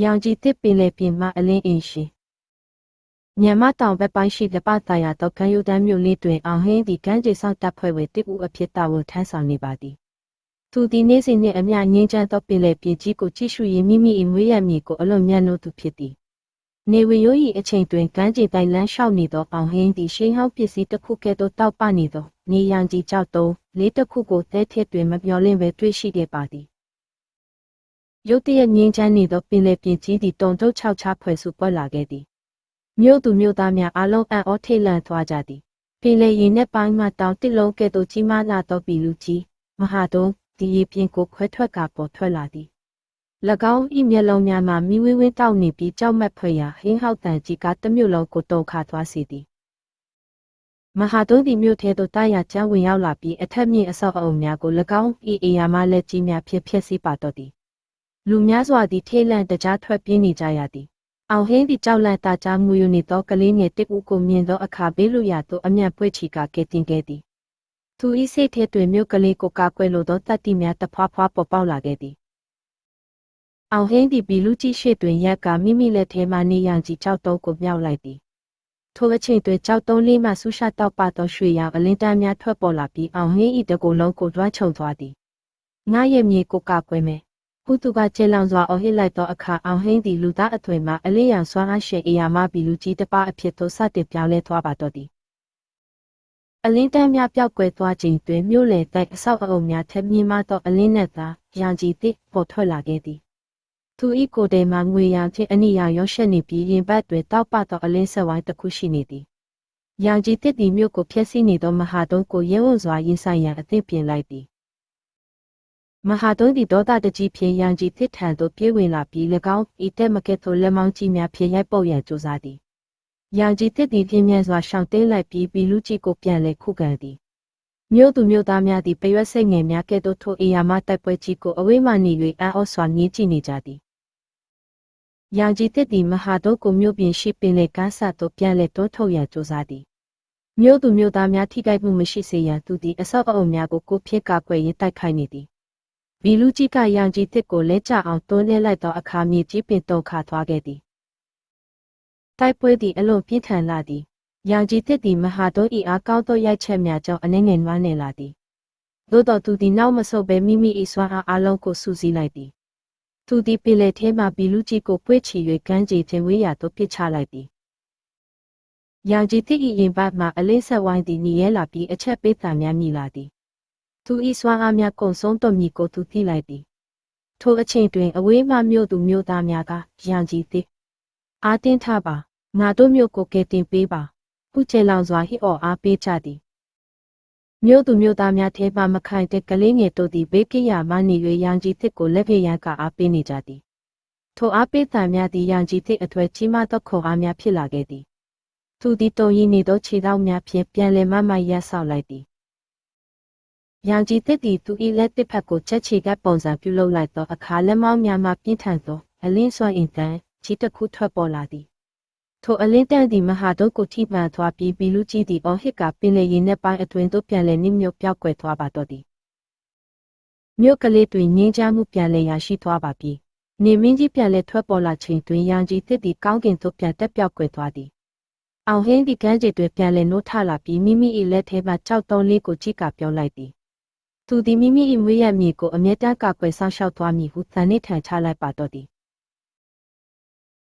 ရောင်ကြီးသစ်ပင်လေပြင်မှအလင်းအင်ရှင်မြန်မာတောင်ဘက်ပိုင်းရှိလက်ပသာယာတော့ကမ်းရိုးတန်းမြို့လေးတွင်အောင်ဟင်းသည်ကမ်းခြေဆောင်တပ်ဖွဲ့ဝင်တစ်ဦးအဖြစ်တာဝန်ထမ်းဆောင်နေပါသည်သူသည်နေ့စဉ်နှင့်အမျှငြိမ်းချမ်းသောပင်လေပြင်ကြီးကိုကြည့်ရှုရင်းမိမိ၏မွေးရမည်ကိုအလွန်မြတ်နိုးသူဖြစ်သည်နေဝရိုး၏အချိန်တွင်ကမ်းခြေတိုင်းလမ်းလျှောက်နေသောအောင်ဟင်းသည်ရှေးဟောင်းပစ္စည်းတစ်ခုကဲ့သို့တောက်ပနေသောနေရောင်ကြီးကြောက်တုံးလေးတစ်ခုကိုသဲထစ်တွင်မမျှော်လင့်ပဲတွေ့ရှိခဲ့ပါသည်ရုတ်တရက်ငြိမ်းချမ်းနေသောပင်လေပြင်ကြီးသည်တုန်တုတ်ခြောက်ခြားဖွယ်စုပွက်လာခဲ့သည်မြို့သူမြို့သားများအားလုံးအံ့ဩထိတ်လန့်သွားကြသည်ပင်လေရင်နှက်ပိုင်းမှတောင်တစ်လုံးကဲ့သို့ကြီးမားလာသောပီလူကြီးမဟာတုံးဒီရေပြင်ကိုခွဲထွက်ကပေါ်ထွက်လာသည်၎င်း၏မျက်လုံးများမှမိဝင်းဝင်းတောက်နေပြီးကြောက်မက်ဖွယ်ရာဟင်းဟောက်တန်ကြီးကတစ်မြို့လုံးကိုတုန်ခါသွားစေသည်မဟာတုံးသည်မြို့ထဲသို့တိုက်ရကျန်းဝင်ရောက်လာပြီးအထက်မြင့်အဆောက်အအုံများကို၎င်း၏အေယာမလက်ကြီးများဖြင့်ဖျက်ဆီးပါတော့သည်လူများစွာသည်ထိတ်လန့်တကြားထွက်ပြေးနေကြရသည်အောင်ဟင်းသည်ကြောက်လန့်တာကြားမှုယူနေသောကလေးငယ်တစ်ဦးကိုမြင်သောအခါဘေးလွတ်ရာသို့အမြန်ပွေ့ချီကကဲတင်ခဲ့သည်သူ၏စိတ်ထဲတွင်မြို့ကလေးကိုကာကွယ်လိုသောတတ်တိများတဖွာဖွာပေါ်ပေါက်လာခဲ့သည်အောင်ဟင်းသည်ဘီလူကြီးရှိတွင်ရက်ကမိမိလက်ထဲမှနေရောင်ကြီးကြောက်တုံးကိုမြောက်လိုက်သည်ထိုအချိန်တွင်ကြောက်တုံးလေးမှဆူရှာတောက်ပသောရွှေရောင်အလင်းတန်းများထွက်ပေါ်လာပြီးအောင်ဟင်း၏တကိုယ်လုံးကိုတွားချုံသွားသည်ငါရဲ့မြေကိုကာကွယ်မယ်ဟုသူကကျေလောင်စွာအော်ဟစ်လိုက်သောအခါအောင်ဟင်းသည်လူသားအသွင်မှအလင်းရောင်စွမ်းအားရှိအေယာမဘီလူကြီးတစ်ပါးအဖြစ်သို့စတင်ပြောင်းလဲသွားပါတော့သည်အလင်းတန်းများပျောက်ကွယ်သွားခြင်းတွင်မြို့လယ်တိုက်အဆောက်အအုံများထက်မြင့်မားသောအလင်းနက်သားရောင်ကြီးသစ်ပေါ်ထွက်လာခဲ့သည်သူ၏ကိုယ်ထဲမှငွေရောင်ဖြင့်အနိယာရောရှက်နေပြီးရင်ဘတ်တွင်တောက်ပသောအလင်းဆက်ဝိုင်းတစ်ခုရှိနေသည်ရောင်ကြီးသစ်သည်မြို့ကိုဖျက်ဆီးနေသောမဟာတုံးကိုရဲဝံ့စွာရင်ဆိုင်ရန်အသင့်ပြင်လိုက်သည်မဟာတုံးသည်ဒေါသတကြီးဖြင့်ရောင်ကြီးသစ်ထံသို့ပြေးဝင်လာပြီး၎င်းဤတဲ့မကဲ့သို့လက်မောင်းကြီးများဖြင့်ရိုက်ပုတ်ရန်ကြိုးစားသည်ရောင်ကြီးသစ်သည်ပြင်းပြစွာရှောင်တင်းလိုက်ပြီးဘီလူကြီးကိုပြန်လဲခုခံသည်မြို့သူမြို့သားများသည်ပရွက်စိတ်ငယ်များကဲ့သို့ထိုအေယာမတိုက်ပွဲကြီးကိုအဝေးမှနေ၍အံ့ဩစွာမြင်ကြည့်နေကြသည်ရောင်ကြီးသစ်သည်မဟာတုံးကိုမြို့ပြင်ရှိပင်လေကမ်းစပ်သို့ပြန်လဲတွန်းထုတ်ရန်ကြိုးစားသည်မြို့သူမြို့သားများထိခိုက်မှုမရှိစေရန်သူသည်အဆောက်အအုံများကိုကိုဖြင့်ကာကွယ်ရင်းတိုက်ခိုက်နေသည်ဘီလူကြီးကရောင်ကြီးသစ်ကိုလဲကျအောင်တွန်းလှဲလိုက်သောအခါမြေကြီးပင်တုန်ခါသွားခဲ့သည်တိုက်ပွဲသည်အလွန်ပြင်းထန်လာသည်ရောင်ကြီးသစ်သည်မဟာတုံး၏အားကောင်းသောရိုက်ချက်များကြောင့်အနှဲငယ်နွမ်းနယ်လာသည်သို့တော်သူသည်နောက်မဆုတ်ဘဲမိမိ၏စွမ်းအားအလုံးကိုစုစည်းလိုက်သည်သူသည်ပင်လယ်ထဲမှဘီလူကြီးကိုပွေ့ချီ၍ကမ်းခြေထင်ဝေးရာသို့ပစ်ချလိုက်သည်ရောင်ကြီးသစ်၏ရင်ဘတ်မှအလင်းဆက်ဝိုင်းသည်ညီရဲလာပြီးအချက်ပေးသံများမြည်လာသည်သူ၏စွမ်းအားများကုန်ဆုံးတော်မူကိုသူသိလိုက်သည်ထိုအချိန်တွင်အဝေးမှမြို့သူမြို့သားများကရောင်ကြီးသစ်အားတင်းထပါငါတို့မြို့ကိုကယ်တင်ပေးပါဟုကျေလောင်စွာဟစ်အော်အားပေးကြသည်မြို့သူမြို့သားများထဲမှမခိုင်တဲ့ကလေးငယ်တို့သည်ဘေးကင်းရာမှနေ၍ရောင်ကြီးသစ်ကိုလက်ဖြင့်ရန်ကအားပေးနေကြသည်ထိုအားပေးသံများသည်ရောင်ကြီးသစ်အထွဲကြီးမားသောခွန်အားများဖြစ်လာခဲ့သည်သူသည်တုံရင်းနေသောခြေထောက်များဖြင့်ပြန်လည်မရပ်ဆောက်လိုက်သည်ရောင်ကြီးသစ်သည်သူ၏လက်တစ်ဖက်ကိုချက်ချီကပုံစံပြုလုပ်လိုက်သောအခါလက်မောင်းများမှပြင်းထန်သောအလင်းစွမ်းအင်တန်းကြီးတစ်ခုထွက်ပေါ်လာသည်ထိုအလင်းတန်းသည်မဟာတုံးကိုထိမှန်သွားပြီးဘီလူကြီးသည်အော်ဟစ်ကပင်လေရင်နှက်ပိုင်းအတွင်သို့ပြန်လည်နှိမ့်မြုပ်ပျောက်ကွယ်သွားပါတော့သည်မြို့ကလေးတွင်ငြိမ်းချမ်းမှုပြန်လည်ရရှိသွားပါပြီနေမင်းကြီးပြန်လည်ထွက်ပေါ်လာချိန်တွင်ရောင်ကြီးသစ်သည်ကောင်းကင်သို့ပြန်တက်ပျောက်ကွယ်သွားသည်အောင်ဟင်းသည်ကမ်းခြေတွင်ပြန်လည်နိုးထလာပြီးမိမိ၏လက်ထဲမှကြောက်တုံးလေးကိုကြည့်ကပြောလိုက်သည်သူသည်မိမိ၏မွေးရမည်ကိုအမြဲတမ်းကာကွယ်ဆောင်ရှောက်သွားမည်ဟုသံနှင့်ထန်ချလိုက်ပါတော့သည်